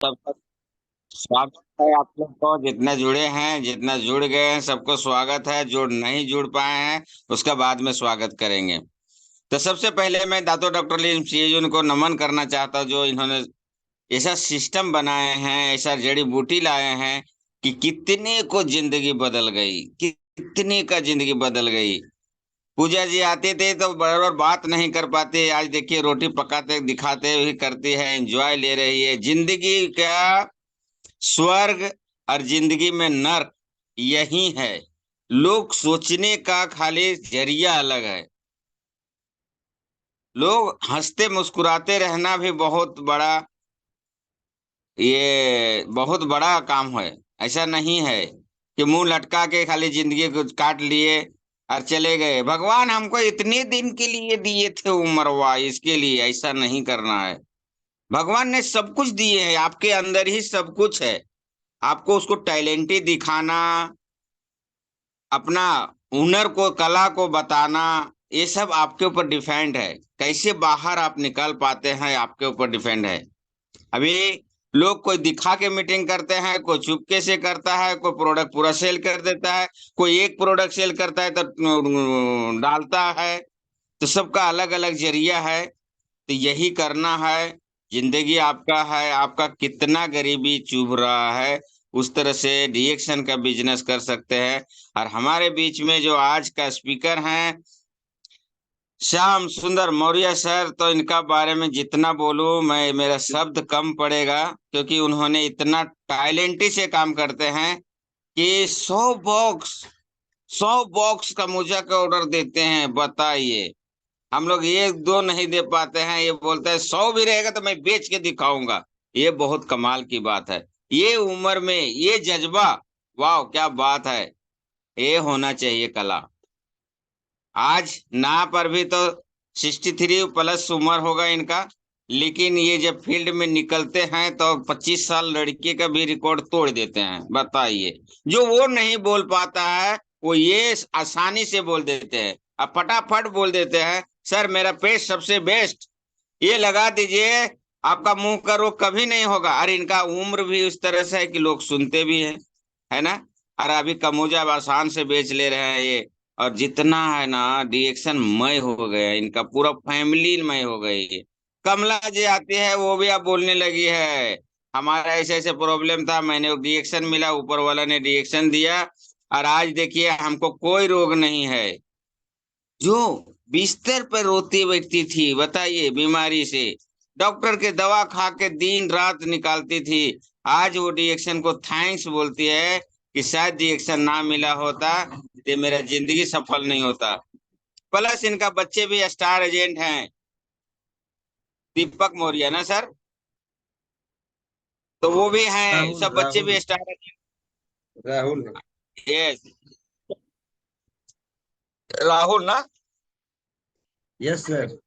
सबका स्वागत है। आप लोग को जितना जुड़े हैं, जितना जुड़ गए हैं, सबको स्वागत है। जो नहीं जुड़ पाए हैं उसका बाद में स्वागत करेंगे। तो सबसे पहले मैं दातो डॉक्टर लीम सीएजुन को नमन करना चाहता हूँ, जो इन्होंने ऐसा सिस्टम बनाए हैं, ऐसा जड़ी बूटी लाए हैं कि कितने को जिंदगी बदल गई, कितने का जिंदगी बदल गई। पूजा जी आते थे तो बराबर बात नहीं कर पाते, आज देखिए रोटी पकाते दिखाते हुए करती है, एंजॉय ले रही है जिंदगी का। स्वर्ग और जिंदगी में नर्क यही है। लोग सोचने का खाली जरिया अलग है। लोग हंसते मुस्कुराते रहना भी बहुत बड़ा, ये बहुत बड़ा काम है। ऐसा नहीं है कि मुंह लटका के खाली जिंदगी को काट लिए और चले गए। भगवान हमको इतने दिन के लिए दिए थे उम्रवा, इसके लिए ऐसा नहीं करना है। भगवान ने सब कुछ दिए है, आपके अंदर ही सब कुछ है। आपको उसको टैलेंटेड दिखाना, अपना हुनर को, कला को बताना, ये सब आपके ऊपर डिपेंड है। कैसे बाहर आप निकल पाते हैं, आपके ऊपर डिपेंड है। अभी लोग कोई दिखा के मीटिंग करते हैं, कोई चुपके से करता है, कोई प्रोडक्ट पूरा सेल कर देता है, कोई एक प्रोडक्ट सेल करता है तो डालता है। तो सबका अलग अलग जरिया है। तो यही करना है। जिंदगी आपका है, आपका कितना गरीबी चुभ रहा है, उस तरह से डीएक्शन का बिजनेस कर सकते हैं। और हमारे बीच में जो आज का स्पीकर हैं, श्याम सुंदर मौर्य सर, तो इनका बारे में जितना बोलूं मैं, मेरा शब्द कम पड़ेगा, क्योंकि उन्होंने इतना टैलेंटी से काम करते हैं कि 100 बॉक्स का मोजा का ऑर्डर देते हैं। बताइए, हम लोग एक दो नहीं दे पाते हैं, ये बोलते हैं 100 भी रहेगा तो मैं बेच के दिखाऊंगा। ये बहुत कमाल की बात है। ये उम्र में ये जज्बा, वाह क्या बात है। ये होना चाहिए कला। आज ना पर भी तो 63 प्लस उम्र होगा इनका, लेकिन ये जब फील्ड में निकलते हैं तो 25 साल लड़के का भी रिकॉर्ड तोड़ देते हैं। बताइए, जो वो नहीं बोल पाता है वो ये आसानी से बोल देते हैं। अब फटाफट बोल देते हैं, सर मेरा पेस्ट सबसे बेस्ट, ये लगा दीजिए, आपका मुंह का रोग कभी नहीं होगा। और इनका उम्र भी उस तरह से है कि लोग सुनते भी हैं, है ना। और अभी कमोजा अब आसान से बेच ले रहे हैं ये। और जितना है ना रिएक्शन मय हो गया, इनका पूरा फैमिली मय हो गई है। कमला जी आती है, वो भी अब बोलने लगी है, हमारा ऐसे ऐसे प्रॉब्लम था, मैंने रिएक्शन मिला, ऊपर वाला ने रिएक्शन दिया, और आज देखिए हमको कोई रोग नहीं है। जो बिस्तर पर रोती व्यक्ति थी, बताइए, बीमारी से, डॉक्टर के दवा खा के दिन रात निकालती थी, आज वो रिएक्शन को थैंक्स बोलती है कि शायद रिएक्शन ना मिला होता तो मेरा जिंदगी सफल नहीं होता। प्लस इनका बच्चे भी स्टार एजेंट हैं, दीपक मौर्य ना सर, तो वो भी हैं, राहुल सब बच्चे राहुल भी star agent. Rahul. Yes, Rahul ना, यस सर।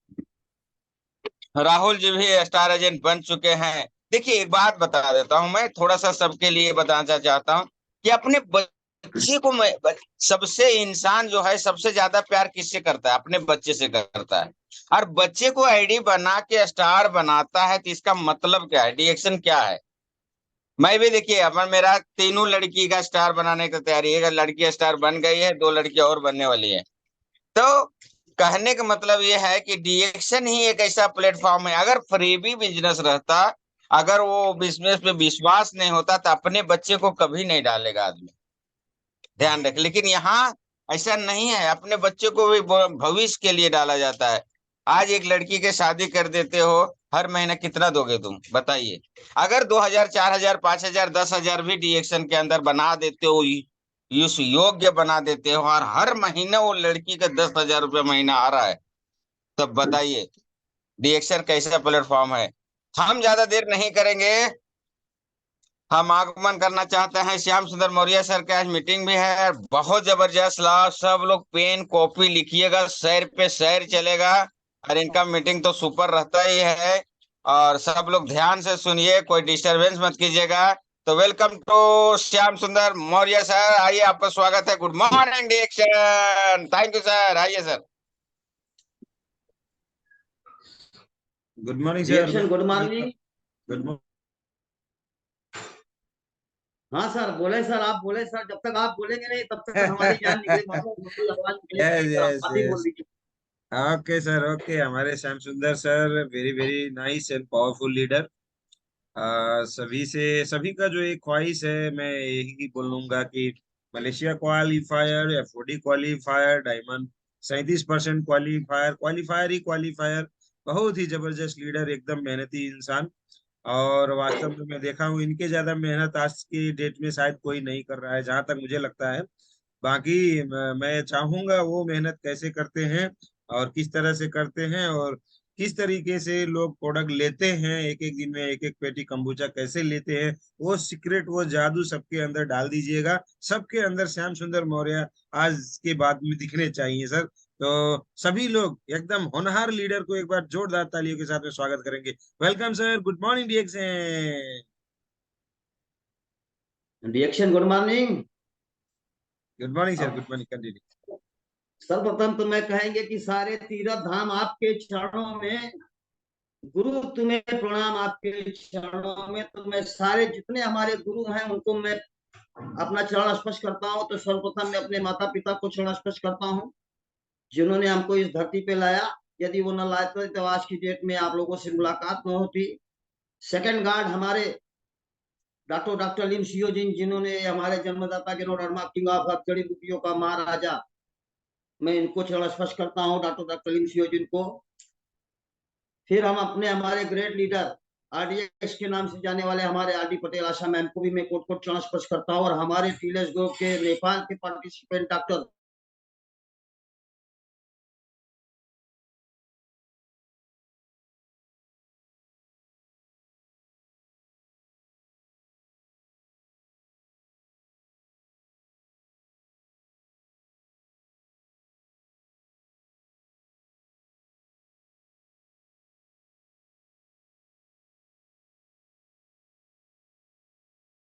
राहुल जी भी स्टार एजेंट बन चुके हैं। देखिए एक बात बता देता हूं, मैं थोड़ा सा सबके लिए बताना चाहता हूं कि अपने बच्चे को मैं, सबसे इंसान जो है सबसे ज्यादा प्यार किससे करता है? अपने बच्चे से करता है। और बच्चे को आईडी बना के स्टार बनाता है, तो इसका मतलब क्या है, रिएक्शन क्या है? मैं भी देखिए, अपन मेरा तीनों लड़की का स्टार बनाने की तैयारी है। एक लड़की स्टार बन गई है, दो लड़की और बनने वाली है। तो कहने का मतलब यह है कि डीएक्शन ही एक ऐसा प्लेटफॉर्म है, अगर फ्रीबी बिजनेस रहता, अगर वो बिजनेस पे विश्वास नहीं होता, तो अपने बच्चे को कभी नहीं डालेगा आदमी। ध्यान रख, लेकिन यहाँ ऐसा नहीं है, अपने बच्चे को भी भविष्य के लिए डाला जाता है। आज एक लड़की के शादी कर देते हो, हर महीना कितना दोगे तुम? बताइए। अगर 2,000, 4,000, 5,000, 10,000 भी डीएक्शन के अंदर बना देते हो, उस योग्य बना देते हो, और हर महीना वो लड़की का 10,000 रुपये महीना आ रहा है, तब बताइए डीएक्शन कैसा प्लेटफॉर्म है। हम ज्यादा देर नहीं करेंगे, हम आगमन करना चाहते हैं श्याम सुंदर मौर्य सर का। आज मीटिंग भी है, बहुत जबरदस्त लाभ, सब लोग पेन कॉपी लिखिएगा, शहर पे शहर चलेगा। और इनका मीटिंग तो सुपर रहता ही है। और सब लोग ध्यान से सुनिए, कोई डिस्टरबेंस मत कीजिएगा। तो वेलकम टू श्याम सुंदर मौर्य सर, आइए, आपका स्वागत है। Good morning reaction, thank you sir, आइए sir. Good morning sir. Reaction good morning. Good morning. हाँ सर, बोले सर, आप बोले सर, जब तक आप बोलेंगे नहीं तब तक हमारी जान निकलेगी, मतलब आवाज निकलेगी यस नहीं सर, यस आप ही बोल यस। दीजिए। Okay sir, okay. हमारे श्याम सुंदर sir very very nice and powerful leader. सभी से सभी का जो एक ख्वाहिश है, मैं यही बोलूंगा कि Malaysia qualifier, FOD qualifier, diamond 37% qualifier, qualifier ही क्वालिफायर। बहुत ही जबरदस्त लीडर, एकदम मेहनती इंसान। और वास्तव में मैं देखा हूँ, इनके ज्यादा मेहनत आज की डेट में शायद कोई नहीं कर रहा है, जहां तक मुझे लगता है। बाकी मैं चाहूंगा वो मेहनत कैसे करते हैं और किस तरह से करते हैं, और किस तरीके से लोग प्रोडक्ट लेते हैं, एक एक दिन में एक एक पेटी कंबूचा कैसे लेते हैं, वो सीक्रेट, वो जादू सबके अंदर डाल दीजिएगा। सबके अंदर श्याम सुंदर मौर्य आज के बाद में दिखने चाहिए सर। तो सभी लोग एकदम होनहार लीडर को एक बार जोरदार तालियों के साथ में स्वागत करेंगे। Welcome sir, good morning reaction. Reaction, good morning. Good morning sir, अब गुड मॉर्निंग, कंटिन्यू। सर्वप्रथम तो मैं कहेंगे कि सारे तीरथ धाम आपके चरणों में, गुरु तुम्हें प्रणाम आपके चरणों में। तो मैं सारे जितने हमारे गुरु हैं उनको मैं अपना चरण स्पर्श करता हूँ। तो सर्वप्रथम मैं अपने माता पिता को चरण स्पर्श करता हूँ, जिन्होंने हमको इस धरती पे लाया। यदि वो न लाते तो आज की डेट में आप लोगों से मुलाकात न होती। सेकंड गार्ड हमारे डॉक्टर लिम सियो जिन, जिन्होंने हमारे जन्मदाता के नोडरमा किंग ऑफ जड़ी बूटियों का महाराजा, मैं इनको चरण स्पर्श करता हूँ, डॉक्टर लिम सियो जिन को। फिर हम अपने हमारे ग्रेट लीडर आरडीएक्स के नाम से जाने वाले हमारे आरडी पटेल आशा मैम को भी मैं कोट कोट चरण स्पर्श करता हूँ। और हमारे टीलेस ग्रुप के नेपाल के पार्टिसिपेंट डॉक्टर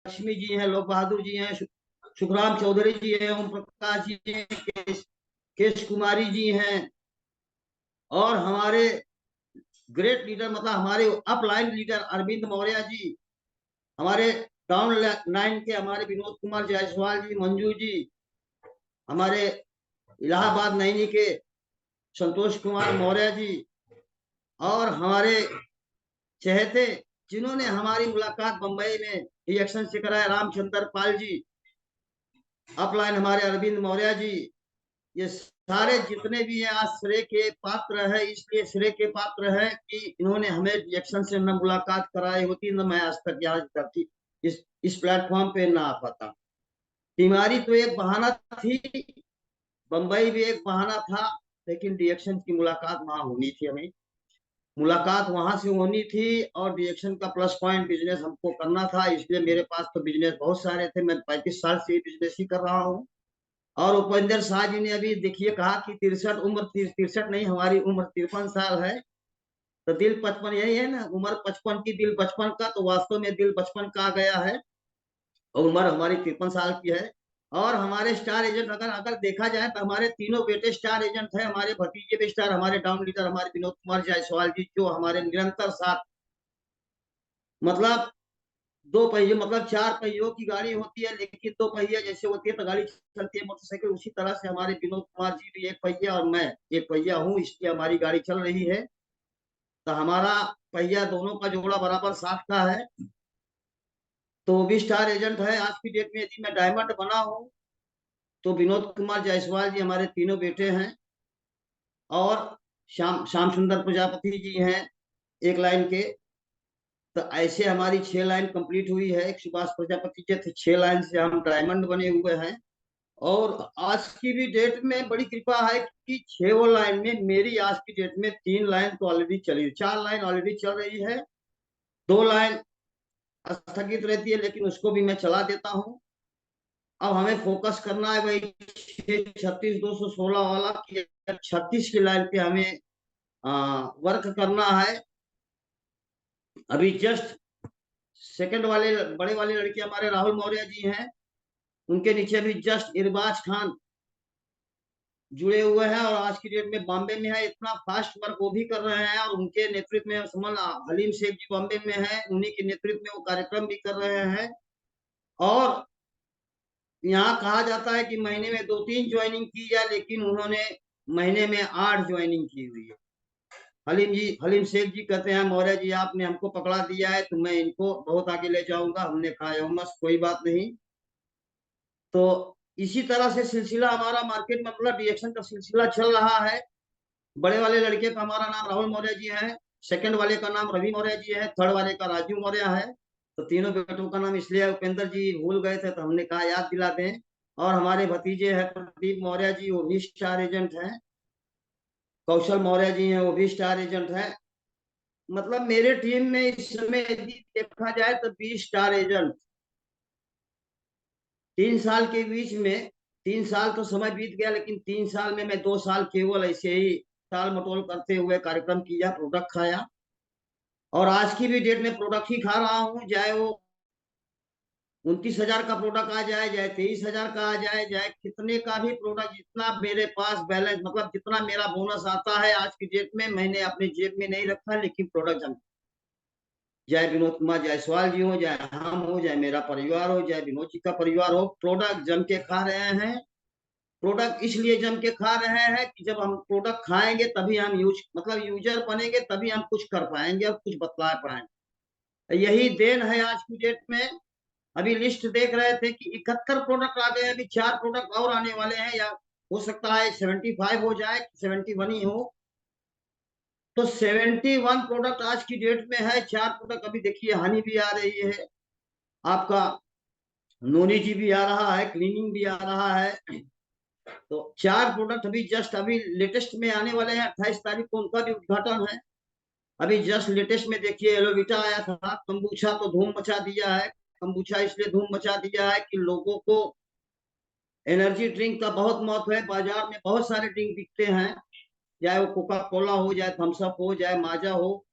लक्ष्मी जी हैं, लोक बहादुर जी हैं, सुखराम चौधरी जी हैं, ओम प्रकाश जी हैं, केश कुमारी जी हैं, और हमारे ग्रेट लीडर मतलब हमारे अपलाइन लीडर अरविंद मौर्य जी, हमारे डाउन लाइन के हमारे विनोद कुमार जायसवाल जी, मंजू जी, हमारे इलाहाबाद नैनी के संतोष कुमार मौर्य जी, और हमारे चहेते जिन्होंने हमारी मुलाकात बंबई में रिएक्शन से कराया, रामचंद्र पाल जी, अपलाइन हमारे अरविंद मौर्य जी। ये सारे जितने भी हैं आज श्रेय के पात्र है, इसलिए श्रेय के पात्र है कि इन्होंने हमें रिएक्शन से न मुलाकात कराई होती, न मैं आज तक यहाँ करती इस प्लेटफॉर्म पे ना आ पाता। बीमारी तो एक बहाना थी, बंबई भी एक बहाना था, लेकिन रिएक्शन की मुलाकात वहां होनी थी, हमें मुलाकात वहां से होनी थी। और रिएक्शन का प्लस पॉइंट बिजनेस हमको करना था, इसलिए मेरे पास तो बिजनेस बहुत सारे थे, मैं 35 साल से बिजनेस ही कर रहा हूँ। और उपेंद्र शाह जी ने अभी देखिए कहा कि 63 उम्र, 63 नहीं, हमारी उम्र 53 साल है। तो दिल 55 यही है ना, उम्र 55 की, दिल बचपन का, तो वास्तव में दिल बचपन का आ गया है। और उम्र हमारी 53 साल की है। और हमारे स्टार एजेंट अगर अगर देखा जाए तो हमारे तीनों बेटे स्टार एजेंट है, हमारे भतीजे भी स्टार, हमारे डाउन लीडर हमारे विनोद कुमार जायसवाल जी, जो हमारे निरंतर साथ, मतलब दो पहिए, मतलब चार पहियों की गाड़ी होती है लेकिन दो पहिया जैसे होती है तो गाड़ी चलती है मोटरसाइकिल, उसी तरह से हमारे विनोद कुमार जी भी एक पहिया और मैं एक पहिया हूँ, इसलिए हमारी गाड़ी चल रही है। तो हमारा पहिया दोनों का जोड़ा बराबर साथ का है। तो वो भी स्टार एजेंट है। आज की डेट में यदि मैं डायमंड बना हूँ तो विनोद कुमार जायसवाल जी हमारे तीनों बेटे हैं, और श्याम श्याम सुंदर प्रजापति जी हैं एक लाइन के। तो ऐसे हमारी 6 लाइन कंप्लीट हुई है। एक सुभाष प्रजापति जी थे, 6 लाइन से हम डायमंड बने हुए हैं। और आज की भी डेट में बड़ी कृपा है कि 6 लाइन में मेरी आज की डेट में 3 लाइन तो ऑलरेडी चली, 4 लाइन ऑलरेडी चल रही है, 2 लाइन स्थगित रहती है लेकिन उसको भी मैं चला देता हूँ। अब हमें फोकस करना है भाई 636 216 वाला, कि 36 की लाइन पे हमें वर्क करना है। अभी जस्ट सेकंड वाले बड़े वाले लड़के हमारे राहुल मौर्य जी हैं, उनके नीचे भी जस्ट इरबाज खान जुड़े हुए हैं, और आज की डेट में बॉम्बे में है। इतना फास्ट वर्क वो भी कर रहे हैं, और उनके नेतृत्व में समन हलीम शेख जी बॉम्बे में है, उन्हीं के नेतृत्व में वो कार्यक्रम भी कर रहे हैं। और यहाँ कहा जाता है कि महीने में 2-3 ज्वाइनिंग की जाए, लेकिन उन्होंने महीने में 8 ज्वाइनिंग की हुई है। हलीम शेख जी कहते हैं, मौर्य जी आपने हमको पकड़ा दिया है तो मैं इनको बहुत आगे ले जाऊंगा। हमने कहा मस्त, कोई बात नहीं। तो इसी तरह से सिलसिला हमारा मार्केट में, मतलब रिएक्शन का सिलसिला चल रहा है। बड़े वाले लड़के का हमारा नाम राहुल मौर्य जी है, सेकंड वाले का नाम रवि मौर्य जी है, थर्ड वाले का राजू मौर्य है। तो तीनों बेटों का नाम इसलिए उपेंद्र जी भूल गए थे तो हमने कहा याद दिला दें। और हमारे भतीजे हैं प्रदीप मौर्य जी, वो भी स्टार एजेंट हैं। कौशल मौर्य जी हैं, वो भी स्टार एजेंट हैं। मतलब मेरे टीम में इस समय यदि देखा जाए तो 20 स्टार एजेंट। 3 साल के बीच में, 3 साल तो समय बीत गया, लेकिन 3 साल में मैं 2 साल केवल ऐसे ही टाल मटोल करते हुए कार्यक्रम किया, प्रोडक्ट खाया। और आज की भी डेट में प्रोडक्ट ही खा रहा हूँ, चाहे वो 29,000 का प्रोडक्ट आ जाए, चाहे 23,000 का आ जाए, चाहे कितने का भी प्रोडक्ट, जितना मेरे पास बैलेंस, मतलब जितना मेरा बोनस आता है आज की डेट में, मैंने अपनी जेब में नहीं रखा, लेकिन प्रोडक्ट जम, चाहे विनोद कुमार जायसवाल जी हो, चाहे हम हो, चाहे मेरा परिवार हो, चाहे विनोद जी का परिवार हो, प्रोडक्ट जम के खा रहे हैं। प्रोडक्ट इसलिए जम के खा रहे हैं कि जब हम प्रोडक्ट खाएंगे तभी हम मतलब यूजर बनेंगे, तभी हम कुछ कर पाएंगे और कुछ बतला पाएंगे। यही देन है आज की डेट में। अभी लिस्ट देख रहे थे कि 71 प्रोडक्ट आ गए, अभी 4 प्रोडक्ट और आने वाले हैं, या हो सकता है 75 हो जाए, 71 ही हो। तो 71 प्रोडक्ट आज की डेट में है। 4 प्रोडक्ट अभी देखिए, हनी भी आ रही है आपका, नोनी जी भी आ रहा है, क्लीनिंग भी आ रहा है। तो 4 प्रोडक्ट अभी जस्ट अभी लेटेस्ट में आने वाले हैं। 28 तारीख को उनका भी उद्घाटन है। अभी जस्ट लेटेस्ट में देखिए, एलोविटा आया था, कंबूचा तो धूम मचा दिया है। कंबूचा इसलिए धूम मचा दिया है कि लोगों को एनर्जी ड्रिंक का बहुत महत्व है। बाजार में बहुत सारे ड्रिंक बिकते हैं, चाहे वो कोका कोला हो, चाहे थम्सअप हो, चाहे माजा हो,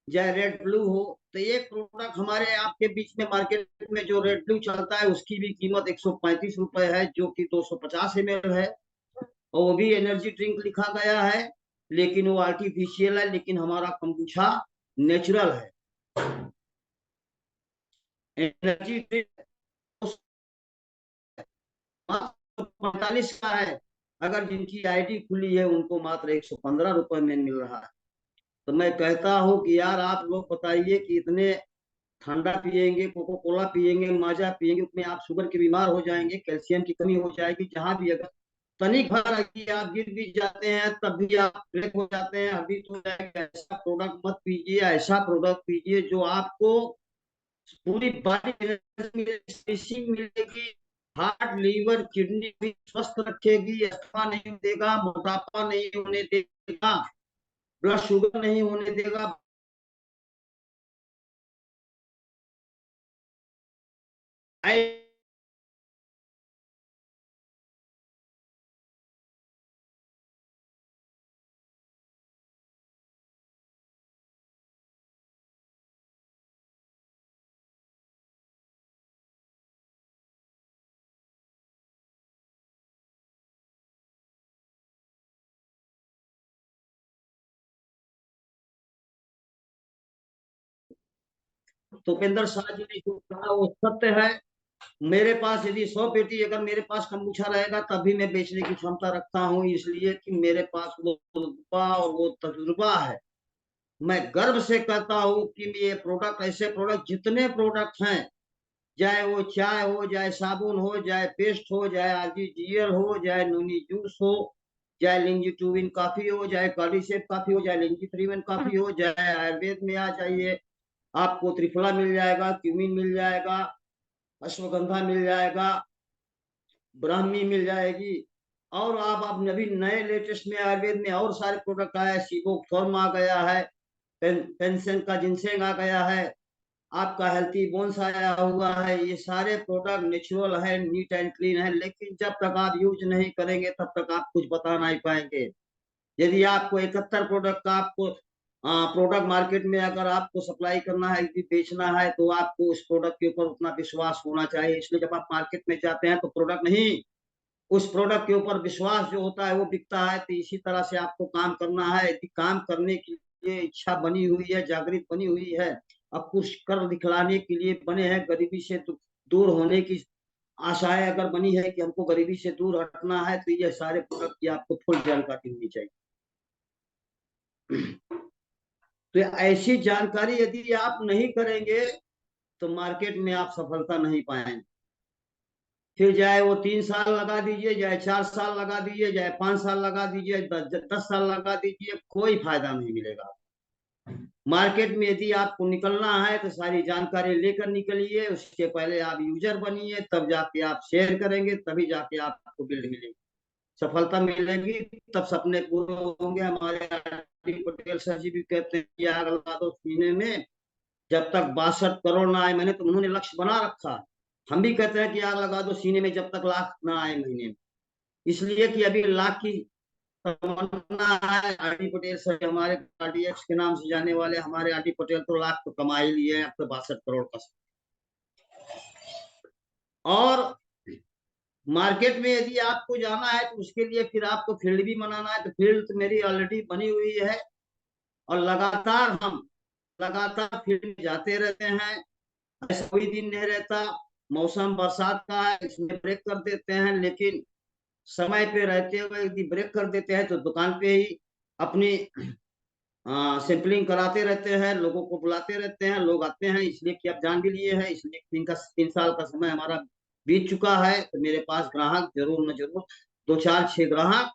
चाहे रेड ब्लू हो। तो ये प्रोडक्ट हमारे आपके बीच में मार्केट में जो रेड ब्लू चलता है, उसकी भी कीमत 135 रुपए है, जो कि 250 ml है। और वो भी एनर्जी ड्रिंक लिखा गया है, लेकिन वो आर्टिफिशियल है। लेकिन हमारा कंबूचा नेचुरल है। एनर्जी ड्रिंक 45 का है, अगर जिनकी आईडी खुली है उनको मात्र 115 रुपए में मिल रहा है। तो मैं कहता हूँ कि यार आप लोग बताइए कि इतने ठंडा पिएंगे, कोको कोला पिएंगे, माजा पिएंगे, उतने आप शुगर के बीमार हो जाएंगे, कैल्शियम की कमी हो जाएगी। जहां भी अगर तनिक भर अगर आप गिर भी जाते हैं तब भी आप ब्रेक हो जाते हैं, अभी तो ऐसा प्रोडक्ट मत पीजिए, ऐसा प्रोडक्ट पीजिए जो आपको पूरी बॉडी मिलेगी, हार्ट लीवर किडनी भी स्वस्थ रखेगी, अस्थमा नहीं देगा, मोटापा नहीं होने देगा, ब्लड शुगर नहीं होने देगा। तो उपेंद्र शाह जी ने जो कहा वो सत्य है। मेरे पास यदि 100 पेटी अगर मेरे पास कम्बुचा रहेगा तभी मैं बेचने की क्षमता रखता हूँ, इसलिए कि मेरे पास वो रुतबा और वो तजुर्बा है। मैं गर्व से कहता हूँ कि ये प्रोडक्ट, ऐसे प्रोडक्ट जितने प्रोडक्ट हैं, चाहे वो चाय हो, चाहे साबुन हो, चाहे पेस्ट हो, चाहे आरजीजीएल हो, चाहे नूनी जूस हो, चाहे लिंजी टू इन कॉफी हो, चाहे कार्डिसेप कॉफी हो, चाहे लिंजी 3 इन कॉफी हो, चाहे आयुर्वेद में आ जाइए, आपको त्रिफला मिल जाएगा, क्यूमिन मिल जाएगा, अश्वगंधा मिल जाएगा, ब्राह्मी मिल जाएगी। और आप अभी नए लेटेस्ट में आयुर्वेद में और सारे प्रोडक्ट आए, सीबोफॉर्म आ गया है, पेंशन का जिनसेंग आ गया है, आपका हेल्थी बोन्स आया हुआ है। ये सारे प्रोडक्ट नेचुरल है, नीट एंड क्लीन है, लेकिन जब तक आप यूज नहीं करेंगे तब तक आप कुछ बता नहीं पाएंगे। यदि आपको 71 प्रोडक्ट का आपको प्रोडक्ट मार्केट में अगर आपको सप्लाई करना है, यदि बेचना है, तो आपको उस प्रोडक्ट के ऊपर उतना विश्वास होना चाहिए। इसलिए जब आप मार्केट में जाते हैं तो प्रोडक्ट नहीं, उस प्रोडक्ट के ऊपर विश्वास जो होता है वो बिकता है। तो इसी तरह से आपको काम करना है। यदि काम करने के लिए इच्छा बनी हुई है, जागृत बनी हुई है, अब कुछ कर दिखलाने के लिए बने हैं, गरीबी से दूर होने की आशाएं अगर बनी है कि हमको गरीबी से दूर हटना है, तो ये सारे प्रोडक्ट की आपको फुल जानकारी होनी चाहिए। तो ऐसी जानकारी यदि आप नहीं करेंगे तो मार्केट में आप सफलता नहीं पाएंगे। फिर चाहे वो 3 साल लगा दीजिए, चाहे 4 साल लगा दीजिए, चाहे 5 साल लगा दीजिए, 10 साल लगा दीजिए, कोई फायदा नहीं मिलेगा। मार्केट में यदि आपको निकलना है तो सारी जानकारी लेकर निकलिए। उसके पहले आप यूजर बनिए, तब जाके आप शेयर करेंगे, तभी जाके आपको बिल्ड मिलेगी, सफलता मिलेगी, तब सपने पूरे होंगे। हमारे पटेल सर जी भी कहते हैं कि आग लगा दो सीने में जब तक 62 करोड़ ना आए। मैंने तो उन्होंने लक्ष्य बना रखा। हम भी कहते हैं कि आग लगा दो सीने में जब तक लाख ना आए महीने में, इसलिए कि अभी लाख की तमन्ना है। आरडी पटेल सर हमारे आरडीएक्स के नाम से जाने वाले हमारे आरडी पटेल तो लाख तो कमा ही लिए हैं, अब तो 62 करोड़ का। और मार्केट में यदि आपको जाना है तो उसके लिए फिर आपको फील्ड भी बनाना है। तो फील्ड तो मेरी ऑलरेडी बनी हुई है, और लगातार फील्ड में जाते रहते हैं। ऐसा कोई दिन नहीं रहता। मौसम बरसात का है, इसमें ब्रेक कर देते हैं, लेकिन समय पे रहते हुए यदि ब्रेक कर देते हैं तो दुकान पे ही अपनी सैंपलिंग कराते रहते हैं, लोगों को बुलाते रहते हैं, लोग आते हैं। इसलिए कि आप जान भी लिए हैं, इसलिए 3 साल का समय हमारा बीत चुका है। तो मेरे पास ग्राहक जरूर न जरूर 2 4 6 ग्राहक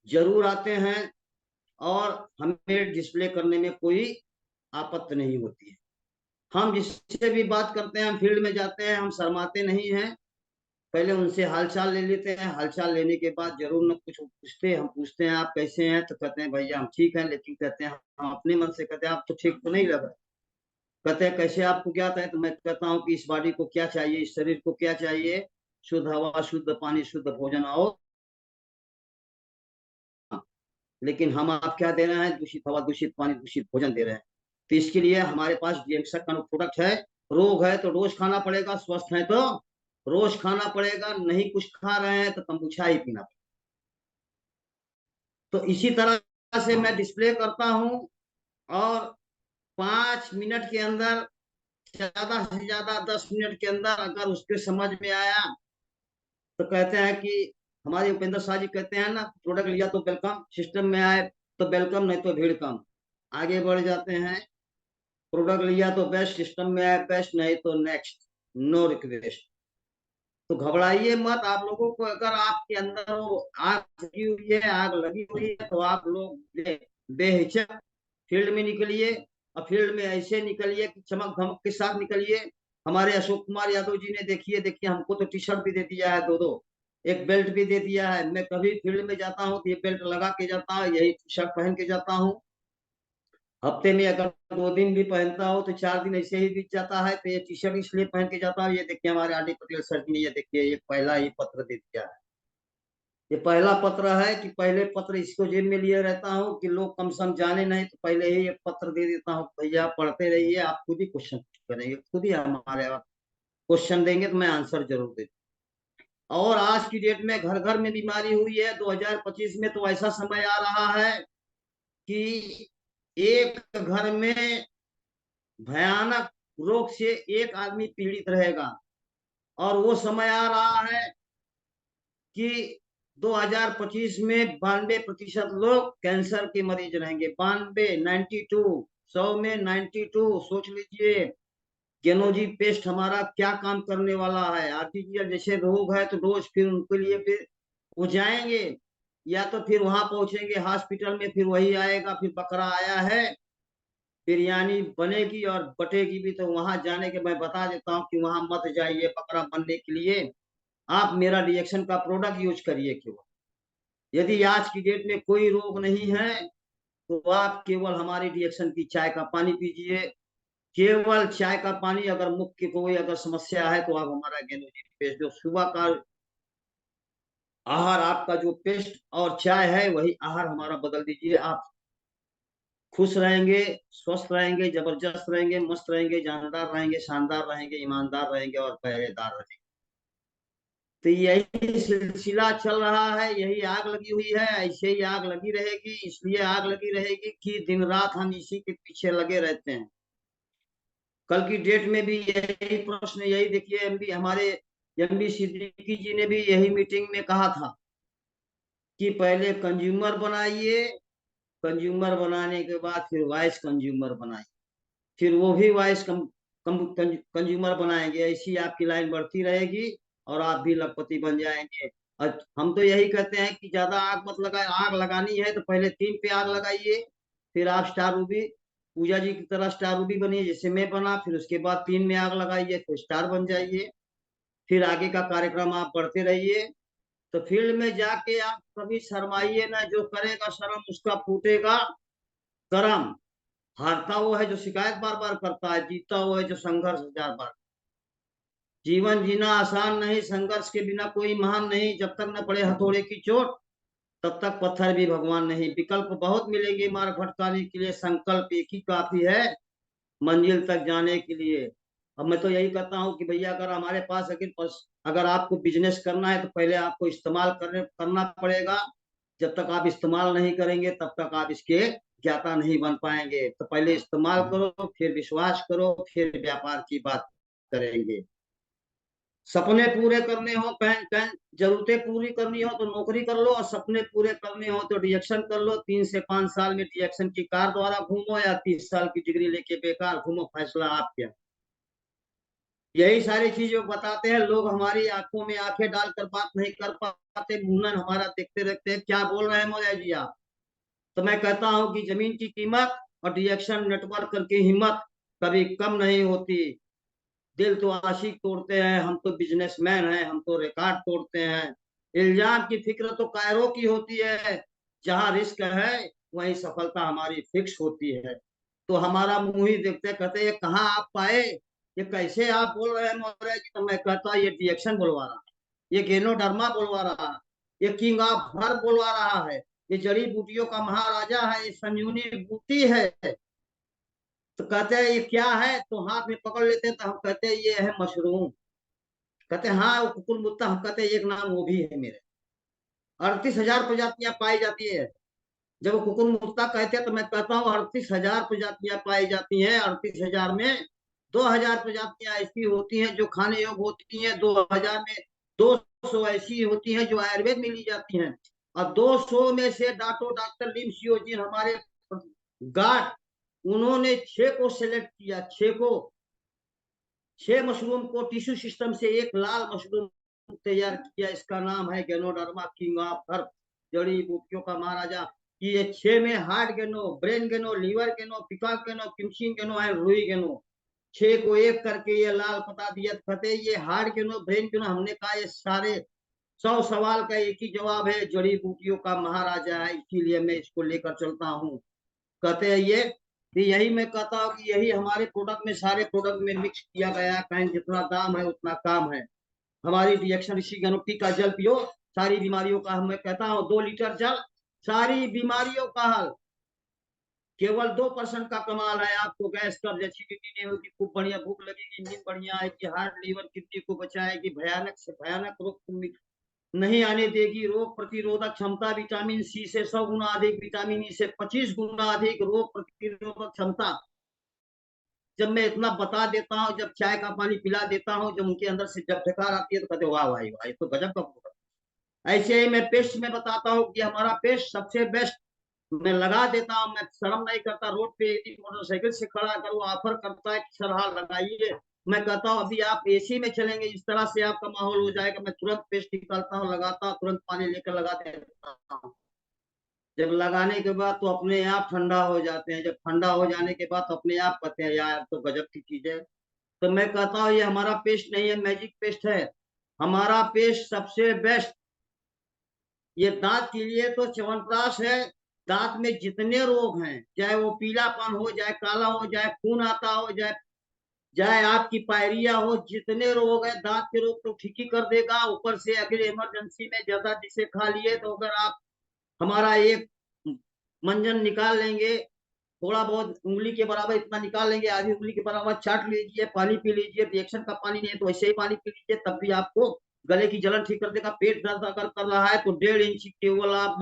जरूर आते हैं, और हमें डिस्प्ले करने में कोई आपत्ति नहीं होती है। हम जिससे भी बात करते हैं, हम फील्ड में जाते हैं, हम शर्माते नहीं हैं। पहले उनसे हालचाल ले लेते हैं, हालचाल लेने के बाद जरूर न कुछ पूछते हैं। हम पूछते हैं आप कैसे हैं, तो कहते हैं भैया हम ठीक हैं, लेकिन कहते हैं हम अपने मन से कहते हैं आप तो ठीक तो नहीं लग रहे। कहते हैं कैसे आपको क्या है, तो मैं कहता हूँ कि इस बॉडी को क्या चाहिए, इस शरीर को क्या चाहिए, शुद्ध हवा, शुद्ध पानी, शुद्ध भोजन और, लेकिन हम आप क्या दे रहे हैं, दूषित हवा, दूषित पानी, दूषित भोजन दे रहे हैं। तो इसके लिए हमारे पास डीएक्सर का प्रोडक्ट है। रोग है तो रोज खाना पड़ेगा, स्वस्थ है तो रोज खाना पड़ेगा, नहीं कुछ खा रहे हैं तो कम्बुचा ही पीना पड़ेगा। तो इसी तरह से मैं डिस्प्ले करता हूँ, और 5 मिनट के अंदर, ज्यादा से ज्यादा 10 मिनट के अंदर अगर उसके समझ में आया तो कहते हैं कि हमारे उपेंद्र शाह जी कहते हैं ना, प्रोडक्ट लिया तो वेलकम, सिस्टम में आए तो वेलकम, नहीं तो भीड़ कम। आगे बढ़ जाते हैं। प्रोडक्ट लिया तो बेस्ट, सिस्टम में आए बेस्ट, नहीं तो नेक्स्ट, नो रिक्वेस्ट। तो घबराइए मत। आप लोगों को अगर आपके अंदर वो आग लगी हुई है, आग लगी हुई है, तो आप लोग बेहिचक फील्ड में निकलिए। और फील्ड में ऐसे निकलिए कि चमक धमक के साथ निकलिए। हमारे अशोक कुमार यादव जी ने देखिए देखिए हमको तो टी शर्ट भी दे दिया है, दो दो, एक बेल्ट भी दे दिया है। मैं कभी फील्ड में जाता हूँ तो ये बेल्ट लगा के जाता हूँ, यही टी शर्ट पहन के जाता हूँ। हफ्ते में अगर 2 दिन भी पहनता हो तो 4 दिन ऐसे ही बीत जाता है। तो ये टी शर्ट इसलिए पहन के जाता हूँ। ये देखिए हमारे आरडी पटेल सर जी ने, ये देखिए ये पहला ही पत्र दे दिया है। ये पहला पत्र है कि पहले पत्र इसको जेब में लिए रहता हूँ कि लोग कम सम जाने नहीं, तो पहले ही एक पत्र दे देता हूँ, भैया पढ़ते रहिए, आप खुद ही क्वेश्चन करेंगे, खुद ही हमारे क्वेश्चन देंगे तो मैं आंसर जरूर दे। और आज की डेट में घर घर में बीमारी हुई है। 2025 में तो ऐसा समय आ रहा है कि एक घर में भयानक रोग से एक आदमी पीड़ित रहेगा। और वो समय आ रहा है कि 2025 में 92% लोग कैंसर के मरीज रहेंगे। 92, 92, 100 में 92। सोच लीजिए गेनोजी पेस्ट हमारा क्या काम करने वाला है। आर्टिफिशियल जैसे रोग है तो रोज फिर उनके लिए फिर वो जाएंगे, या तो फिर वहां पहुंचेंगे हॉस्पिटल में, फिर वही आएगा, फिर बकरा आया है, बिरयानी बनेगी और बटेगी भी। तो वहां जाने के मैं बता देता हूँ कि वहां मत जाइए बकरा बनने के लिए, आप मेरा रिएक्शन का प्रोडक्ट यूज करिए केवल। यदि आज की डेट में कोई रोग नहीं है तो आप केवल हमारी रिएक्शन की चाय का पानी पीजिए, केवल चाय का पानी। अगर मुख की कोई अगर समस्या है तो आप हमारा गेनोजी पेस्ट, जो सुबह का आहार आपका जो पेस्ट और चाय है, वही आहार हमारा बदल दीजिए। आप खुश रहेंगे, स्वस्थ रहेंगे, जबरदस्त रहेंगे, मस्त रहेंगे, जानदार रहेंगे, शानदार रहेंगे, ईमानदार रहेंगे और पहरेदार रहेंगे। तो यही सिलसिला चल रहा है, यही आग लगी हुई है, ऐसे ही आग लगी रहेगी। इसलिए आग लगी रहेगी कि दिन रात हम इसी के पीछे लगे रहते हैं। कल की डेट में भी यही प्रश्न, यही देखिए एमबी हमारे एमबी सिद्दीकी जी ने भी यही मीटिंग में कहा था कि पहले कंज्यूमर बनाइए, कंज्यूमर बनाने के बाद फिर वाइस कंज्यूमर बनाइए, फिर वो भी वाइस कंज्यूमर बनाएंगे। ऐसी आपकी लाइन बढ़ती रहेगी और आप भी लखपति बन जाएंगे। और हम तो यही कहते हैं कि ज्यादा आग मत लगाए, आग लगानी है तो पहले 3 पे आग लगाइए, फिर आप स्टार रूबी पूजा जी की तरह स्टार रूबी बनिए जैसे मैं बना, फिर उसके बाद 3 में आग लगाइए, फिर स्टार बन जाइए, फिर आगे का कार्यक्रम आप बढ़ते रहिए। तो फील्ड में जाके आप कभी शर्माइए ना, जो करेगा शर्म उसका फूटेगा करम। हारता वो है जो शिकायत बार बार करता है, जीतता वो है जो संघर्ष 1000 बार। जीवन जीना आसान नहीं, संघर्ष के बिना कोई महान नहीं। जब तक न पड़े हथौड़े की चोट तब तक पत्थर भी भगवान नहीं। विकल्प बहुत मिलेंगे मार्ग भटकाने के लिए, संकल्प एक ही काफी है मंजिल तक जाने के लिए। अब मैं तो यही कहता हूँ कि भैया अगर हमारे पास अगर आपको बिजनेस करना है तो पहले आपको इस्तेमाल करना पड़ेगा। जब तक आप इस्तेमाल नहीं करेंगे तब तक आप इसके ज्ञाता नहीं बन पाएंगे। तो पहले इस्तेमाल करो, फिर विश्वास करो, फिर व्यापार की बात करेंगे। सपने पूरे करने हो, जरूरतें पूरी करनी हो तो नौकरी कर लो, और सपने पूरे करने हो तो डिएक्शन कर लो। 3 से 5 साल में डिएक्शन की कार द्वारा घूमो या 30 साल की डिग्री लेके बेकार घूमो, फैसला आप क्या। यही सारी चीजें बताते हैं लोग, हमारी आंखों में आंखें डालकर बात नहीं कर पाते, मुंडन हमारा देखते रहते हैं। क्या बोल रहे हैं मौर्य जी आप। तो मैं कहता हूं कि जमीन की कीमत और डिएक्शन नेटवर्क की हिम्मत कभी कम नहीं होती। दिल तो आशिक तोड़ते हैं, हम तो बिजनेसमैन हैं, हम तो रिकॉर्ड तोड़ते हैं। इल्जाम की फिक्र तो कायरों की होती है, जहां रिस्क है वहीं सफलता हमारी फिक्स होती है। तो हमारा मुंह ही देखते कहते ये कहाँ आप पाए, ये कैसे आप बोल रहे हैं मौर्य जी। तो मैं कहता ये डिएक्शन बुलवा रहा है, ये गेनोडर्मा बुलवा रहा है, ये किंग ऑफ हर्ब बुलवा रहा है, ये जड़ी बूटियों का महाराजा है, ये संजीवनी बूटी है। तो कहते हैं ये क्या है, तो हाथ में पकड़ लेते हैं तो हम कहते हैं ये है मशरूम। कहते हैं हाँ वो कुकुर मुत्ता, हम कहते हैं एक नाम वो भी है मेरे। 38,000 प्रजातियां पाई जाती है। जब वो कुकुर मुत्ता कहते हैं तो मैं कहता हूँ 38,000 प्रजातियां पाई जाती हैं। 38,000 में 2,000 प्रजातियां ऐसी होती हैं जो खाने योग्य होती हैं, 2,000 में 200 ऐसी होती हैं जो आयुर्वेद में ली जाती हैं, और 200 में से डॉक्टर लिम सियोजिन हमारे गार्ड, उन्होंने 6 को सिलेक्ट किया, 6 को, 6 मशरूम को टिश्यू सिस्टम से एक लाल मशरूम तैयार किया। इसका नाम है गेनोडर्मा किंग ऑफ हर्ब, जड़ी बूटियों का महाराजा। ये 6 में हार्ट गेनो, ब्रेन गेनो, लीवर गेनो, पिकॉक गेनो, किमसिंग गेनो है, रुई गेनो। 6 को एक करके ये लाल बता दिया। कहते ये हार्ट गेनो, ब्रेन गेनो, हमने कहा ये सारे 100 सवाल का एक ही जवाब है, जड़ी बूटियों का महाराजा है, इसीलिए मैं इसको लेकर चलता हूँ। कहते हैं ये कि यही मैं कहता हूँ कि यही हमारे प्रोडक्ट में, सारे प्रोडक्ट में मिक्स किया गया है, कहीं जितना दाम है उतना काम है। हमारी रिएक्शन ऋषि गनुटी का जल पियो, सारी बीमारियों का, मैं कहता हूँ 2 लीटर जल सारी बीमारियों का हल। केवल 2% का कमाल है, आपको गैस कब्ज एसिडिटी नहीं होगी, खूब बढ़िया भूख लगेगी, नींद बढ़िया आएगी, हार्ट लीवर किडनी को बचाएगी, भयानक से भयानक रोग नहीं आने देगी। रोग प्रतिरोधक क्षमता विटामिन सी से 100 गुना अधिक, विटामिन ई से 25 गुना अधिक रोग प्रतिरोधक क्षमता। जब मैं इतना बता देता हूँ, जब चाय का पानी पिला देता हूँ, जब उनके अंदर से जब ढकार आती है तो कहते वाह भाई वाह, तो गजब का प्रोडक्ट। ऐसे ही मैं पेस्ट में बताता हूँ कि हमारा पेस्ट सबसे बेस्ट। मैं लगा देता हूँ, मैं शर्म नहीं करता। रोड पे यदि मोटरसाइकिल से खड़ा कर वो ऑफर करता है कि सर हाँ लगाइए, मैं कहता हूँ अभी आप एसी में चलेंगे, इस तरह से आपका माहौल हो जाएगा। मैं तुरंत पेस्ट निकालता हूँ, लगाता हूँ, तुरंत पानी लेकर लगा देता हूँ। जब लगाने के बाद तो अपने आप ठंडा हो जाते हैं। जब ठंडा हो जाने के बाद तो अपने आप कहते हैं यार तो गजब की चीज है। तो मैं कहता हूँ ये हमारा पेस्ट नहीं है, मैजिक पेस्ट है। हमारा पेस्ट सबसे बेस्ट। ये दांत के लिए तो च्यवनप्राश है। दांत में जितने रोग हैं, चाहे वो पीलापन हो, चाहे काला हो, चाहे खून आता हो, चाहे चाहे आपकी पायरिया हो, जितने रोग है दांत के रोग तो ठीक ही कर देगा। ऊपर से अगर इमरजेंसी में ज्यादा जिसे खा लिए तो अगर आप हमारा एक मंजन निकाल लेंगे, थोड़ा बहुत उंगली के बराबर इतना निकाल लेंगे, आधी उंगली के बराबर चाट लीजिए, पानी पी लीजिए। रिएक्शन का पानी नहीं है तो वैसे ही पानी पी लीजिए, तब भी आपको गले की जलन ठीक कर देगा। पेट दर्द अगर कर रहा है तो 1.5 इंच केवल आप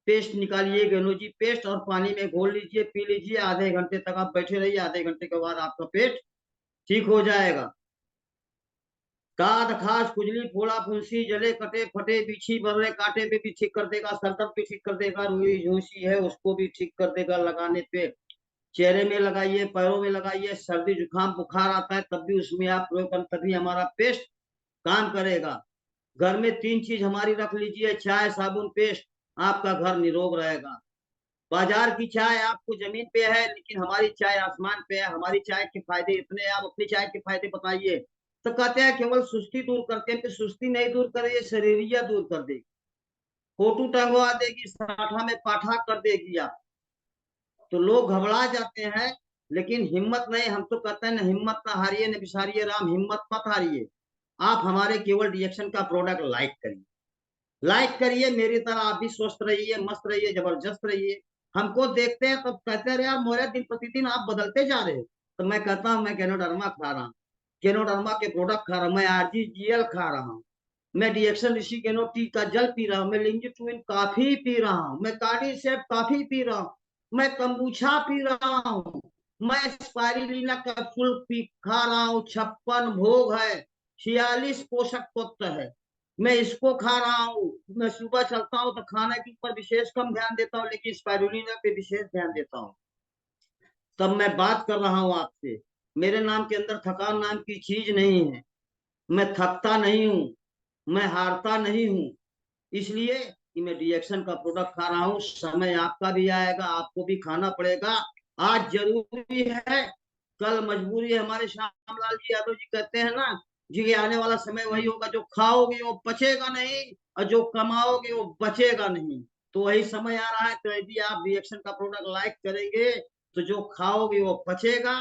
पेस्ट निकालिए, गेनोजी पेस्ट, और पानी में घोल लीजिए, पी लीजिए। आधे घंटे तक आप बैठे रहिए, आधे घंटे के बाद आपका पेट ठीक हो जाएगा। दाद खास खुजली फोड़ा फुंसी जले कटे फटे बिछी बर्रे कांटे पे भी ठीक कर देगा, सर दर्द भी ठीक कर देगा, रुई झुंसी है उसको भी ठीक कर देगा लगाने पे। चेहरे में लगाइए, पैरों में लगाइए, सर्दी जुकाम बुखार आता है तब भी उसमें आप प्रयोग करें, तभी हमारा पेस्ट काम करेगा। घर में 3 चीज हमारी रख लीजिए, चाय साबुन पेस्ट, आपका घर निरोग रहेगा। बाजार की चाय आपको जमीन पे है, लेकिन हमारी चाय आसमान पे है। हमारी चाय के फायदे इतने हैं, आप अपनी चाय के फायदे बताइए। तो कहते हैं केवल सुस्ती दूर करते हैं, कि सुस्ती नहीं दूर करे, ये शरीरिया दूर कर देगी, फोटू टंगवा देगी, साठा में पाठा कर देगी आप। तो लोग घबरा जाते हैं, लेकिन हिम्मत नहीं। हम तो कहते हैं ना, हिम्मत ना हारिए न बिसारिए राम, हिम्मत मत हारिए। आप हमारे केवल रिएक्शन का प्रोडक्ट लाइक करिए, लाइक करिए, मेरी तरह आप भी स्वस्थ रहिए, मस्त रहिए, जबरदस्त रहिए। हमको देखते हैं तब कहते हैं यार मोरे दिन प्रतिदिन आप बदलते जा रहे हो। तो मैं कहता हूँ मैं केनोडर्मा खा रहा हूँ, केनोडर्मा के प्रोडक्ट खा रहा हूँ, मैं आरजीजीएल खा रहा हूँ, मैं डिएक्शन ऋषि केनो टी का जल पी रहा हूँ, मैं लिंजिटुइन कॉफी पी रहा हूँ, मैं कार्डिसेप कॉफी पी रहा हूँ, मैं कंबूछा पी रहा हूँ, मैं स्पाइरुलिना का फूल पी खा रहा हूँ। 56 भोग है, 46 पोषक तत्व है, मैं इसको खा रहा हूँ। मैं सुबह चलता हूँ तो खाने के ऊपर विशेष कम ध्यान देता हूँ, लेकिन स्पाइरुलिना पे विशेष ध्यान देता हूँ। तब मैं बात कर रहा हूँ आपसे। मेरे नाम के अंदर थकान नाम की चीज नहीं है, मैं थकता नहीं हूँ, मैं हारता नहीं हूँ। इसलिए कि मैं रिएक्शन का प्रोडक्ट खा रहा हूँ। समय आपका भी आएगा, आपको भी खाना पड़ेगा। आज जरूरी है, कल मजबूरी है। हमारे श्यामलाल जी यादव जी कहते हैं ना जी, ये आने वाला समय वही होगा, जो खाओगे वो पचेगा नहीं, और जो कमाओगे वो बचेगा नहीं। तो वही समय आ रहा है। तो यदि आप रिएक्शन का प्रोडक्ट लाइक करेंगे, तो जो खाओगे वो पचेगा,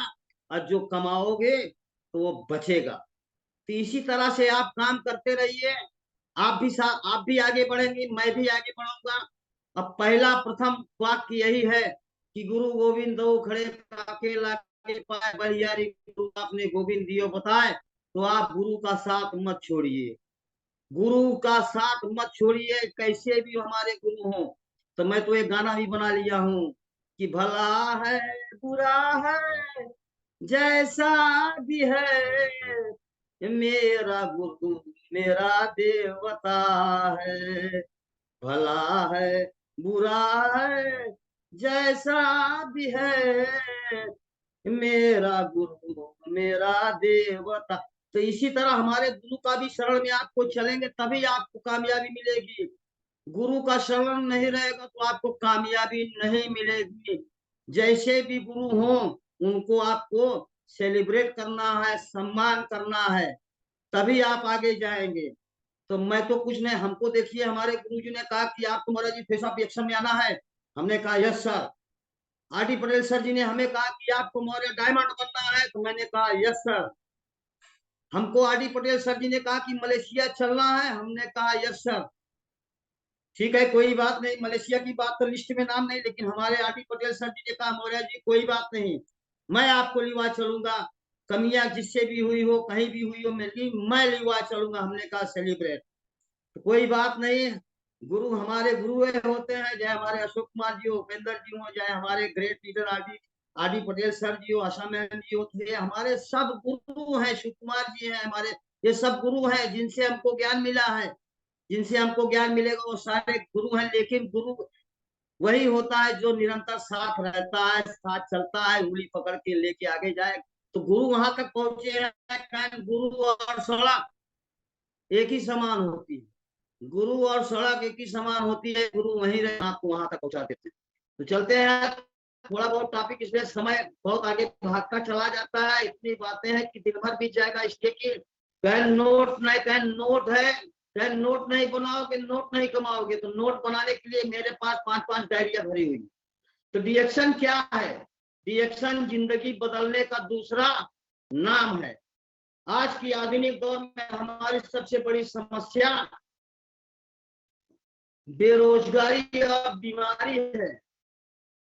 और जो कमाओगे तो वो बचेगा। तो इसी तरह से आप काम करते रहिए। आप भी आगे बढ़ेंगे, मैं भी आगे बढ़ूंगा। अब पहला प्रथम वाक्य यही है कि गुरु गोविंद दो खड़े अकेला के पाए बलियारी, गुरु आपने गोविंद दियो बताए। तो आप गुरु का साथ मत छोड़िए, गुरु का साथ मत छोड़िए, कैसे भी हमारे गुरु हों। तो मैं तो एक गाना भी बना लिया हूँ कि भला है बुरा है जैसा भी है, मेरा गुरु मेरा देवता है। भला है बुरा है जैसा भी है, मेरा गुरु मेरा देवता। तो इसी तरह हमारे गुरु का भी शरण में आपको चलेंगे, तभी आपको कामयाबी मिलेगी। गुरु का शरण नहीं रहेगा तो आपको कामयाबी नहीं मिलेगी। जैसे भी गुरु हो उनको आपको सेलिब्रेट करना है, सम्मान करना है, तभी आप आगे जाएंगे। तो मैं तो कुछ नहीं, हमको देखिए हमारे गुरु जी ने कहा कि आपको Maharaj ji face of reaction में आना है। हमने कहा yes sir. R D Patel sir ji ने हमें कहा कि आपको मौर्य डायमंड बनना है, तो मैंने कहा यस सर। हमको are D Patel sir ji ने कहा कि मलेशिया चलना है, हमने कहा यस सर। ठीक है, कोई बात नहीं, मलेशिया की बात तो लिस्ट में नाम नहीं, लेकिन हमारे are D Patel sir ji ने कहा मौर्य जी कोई बात नहीं, मैं आपको लिवा चलूंगा, कमियां जिससे भी हुई हो, कहीं भी हुई हो मेरी, मैं लिवा चलूंगा। हमने कहा सेलिब्रेट। तो कोई बात नहीं, गुरु हमारे गुरु होते हैं, चाहे हमारे अशोक कुमार जी हो, उपेंद्र जी हो, चाहे हमारे great leader R D Patel sir ji हो, आशा मैम जी हो, थे हमारे सब गुरु हैं, शिव कुमार जी हैं हमारे। ये सब गुरु हैं जिनसे हमको ज्ञान मिला है, जिनसे हमको ज्ञान मिलेगा वो सारे गुरु हैं। लेकिन गुरु वही होता है जो निरंतर साथ रहता है, साथ चलता है, उंगली पकड़ के लेके आगे जाए। तो गुरु वहां तक पहुंचे हैं, गुरु और सड़क एक ही समान होती है, गुरु और सड़क एक ही समान होती है। गुरु वहीं रहे, आपको वहां तक पहुंचा देते हैं। तो चलते हैं, थोड़ा बहुत टॉपिक, इसलिए समय बहुत आगे भागता चला जाता है। इतनी बातें हैं कि दिन भर बीत जाएगा। इसलिए कि पेन नोट नहीं, पेन नोट है, पेन नोट नहीं बनाओगे नोट नहीं कमाओगे। तो नोट बनाने के लिए मेरे पास 5-5 डायरिया भरी हुई। तो रिएक्शन क्या है? रिएक्शन जिंदगी बदलने का दूसरा नाम है। आज की आधुनिक दौर में हमारी सबसे बड़ी समस्या बेरोजगारी और बीमारी है।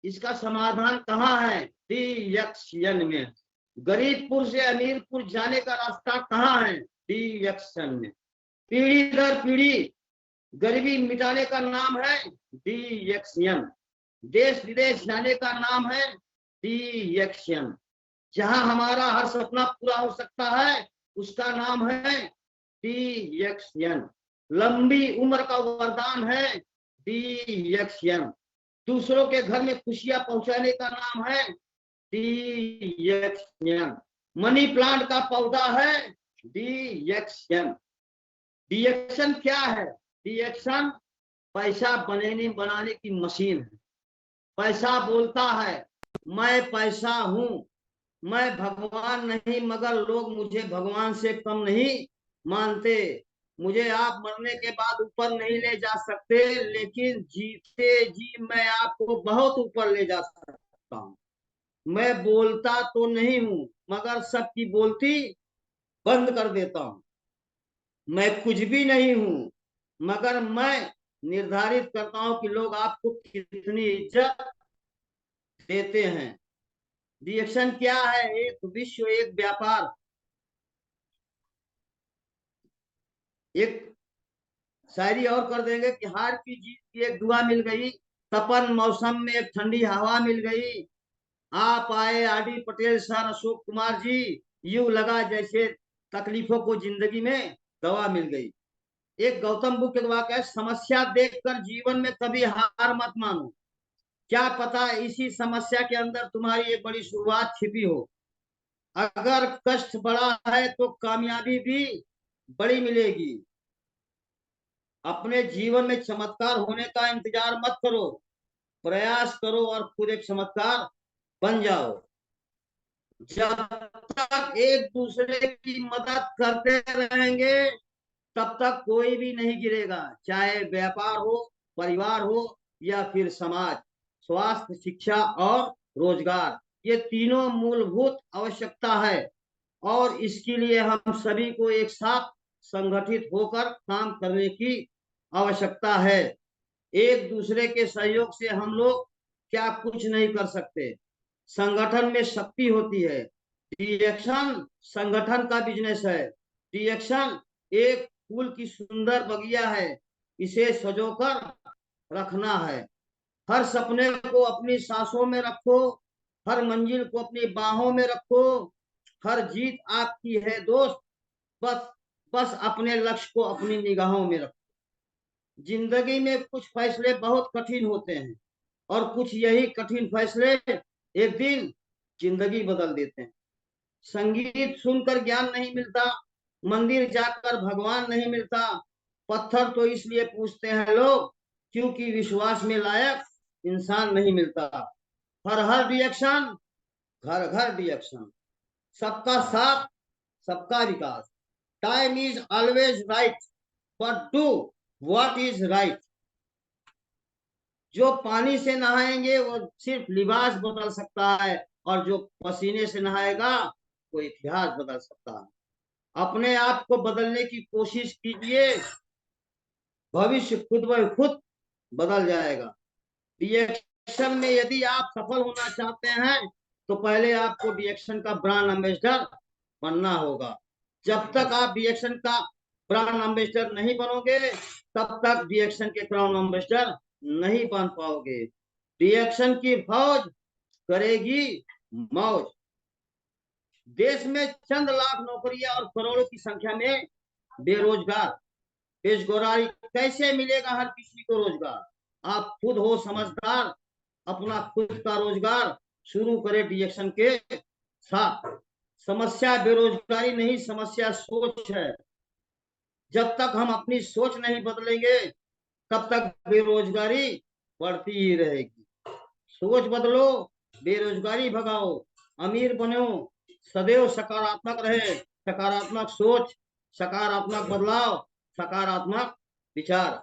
इसका समाधान कहाँ है? रिएक्शन में। गरीबपुर से अमीरपुर जाने का रास्ता कहाँ है? रिएक्शन में। पीढ़ी दर पीढ़ी गरीबी मिटाने का नाम है रिएक्शन। देश विदेश जाने का नाम है रिएक्शन। जहां हमारा हर सपना पूरा हो सकता है, उसका नाम है DXN। लंबी उम्र का वरदान है DXN। दूसरों के घर में खुशियां पहुंचाने का नाम है DXN। मनी प्लांट का पौधा है DXN। DXN क्या है? DXN पैसा बनाने की मशीन है। पैसा बोलता है, मैं पैसा हूं, मैं भगवान नहीं, मगर लोग मुझे भगवान से कम नहीं मानते। मुझे आप मरने के बाद ऊपर नहीं ले जा सकते, लेकिन जीते जी मैं आपको बहुत ऊपर ले जा सकता हूँ। मैं बोलता तो नहीं हूं, मगर सबकी बोलती बंद कर देता हूं। मैं कुछ भी नहीं हूं, मगर मैं निर्धारित करता हूं कि लोग आपको कितनी इज्जत देते हैं। रिएक्शन क्या है? एक विश्व, एक व्यापार। एक शायरी और कर देंगे कि हार की जीत की एक दुआ मिल गई, तपन मौसम में एक ठंडी हवा मिल गई। आप आए आरडी पटेल सर, अशोक कुमार जी, यूं लगा जैसे तकलीफों को जिंदगी में दवा मिल गई। एक गौतम बुद्ध का वाक्य है, समस्या देखकर जीवन में कभी हार मत मानो, क्या पता इसी समस्या के अंदर तुम्हारी एक बड़ी शुरुआत छिपी हो। अगर कष्ट बड़ा है तो कामयाबी भी बड़ी मिलेगी। अपने जीवन में चमत्कार होने का इंतजार मत करो, प्रयास करो और खुद एक चमत्कार बन जाओ। जब तक एक दूसरे की मदद करते रहेंगे, तब तक कोई भी नहीं गिरेगा, चाहे व्यापार हो, परिवार हो या फिर समाज। स्वास्थ्य, शिक्षा और रोजगार, ये तीनों मूलभूत आवश्यकता है, और इसके लिए हम सभी को एक साथ संगठित होकर काम करने की आवश्यकता है। एक दूसरे के सहयोग से हम लोग क्या कुछ नहीं कर सकते। संगठन में शक्ति होती है। डिएक्शन संगठन का बिजनेस है। डिएक्शन एक फूल की सुंदर बगिया है, इसे सजोकर रखना है। हर सपने को अपनी सांसों में रखो, हर मंजिल को अपनी बाहों में रखो। हर जीत आपकी है दोस्त, बस बस अपने लक्ष्य को अपनी निगाहों में रखो। जिंदगी में कुछ फैसले बहुत कठिन होते हैं, और कुछ यही कठिन फैसले एक दिन जिंदगी बदल देते हैं। संगीत सुनकर ज्ञान नहीं मिलता, मंदिर जाकर भगवान नहीं मिलता, पत्थर तो इसलिए पूछते हैं लोग क्योंकि विश्वास में लायक इंसान नहीं मिलता। हर हर रिएक्शन, घर घर रिएक्शन, सबका साथ, सबका विकास। Time is always right, but do what is right. जो पानी से नहाएंगे वो सिर्फ लिबास बदल सकता है, और जो पसीने से नहाएगा वो इतिहास बदल सकता है। अपने आप को बदलने की कोशिश कीजिए, भविष्य खुद ब खुद बदल जाएगा। रिएक्शन में यदि आप सफल होना चाहते हैं, तो पहले आपको रिएक्शन का ब्रांड एम्बेसडर बनना होगा। जब तक आप रिएक्शन का ब्रांड एम्बेसडर नहीं बनोगे, तब तक रिएक्शन के क्राउन एम्बेसडर नहीं बन पाओगे। रिएक्शन की फौज करेगी मौज। देश में चंद लाख नौकरियां और करोड़ों की संख्या में बेरोजगार। बेरोजगारी कैसे मिलेगा हर किसी को रोजगार? आप खुद हो समझदार, अपना खुद का रोजगार शुरू करें रिएक्शन के साथ। समस्या बेरोजगारी नहीं, समस्या सोच है। जब तक हम अपनी सोच नहीं बदलेंगे, तब तक बेरोजगारी बढ़ती ही रहेगी। सोच बदलो, बेरोजगारी भगाओ, अमीर बनो। सदैव सकारात्मक रहे, सकारात्मक सोच, सकारात्मक बदलाव, सकारात्मक विचार।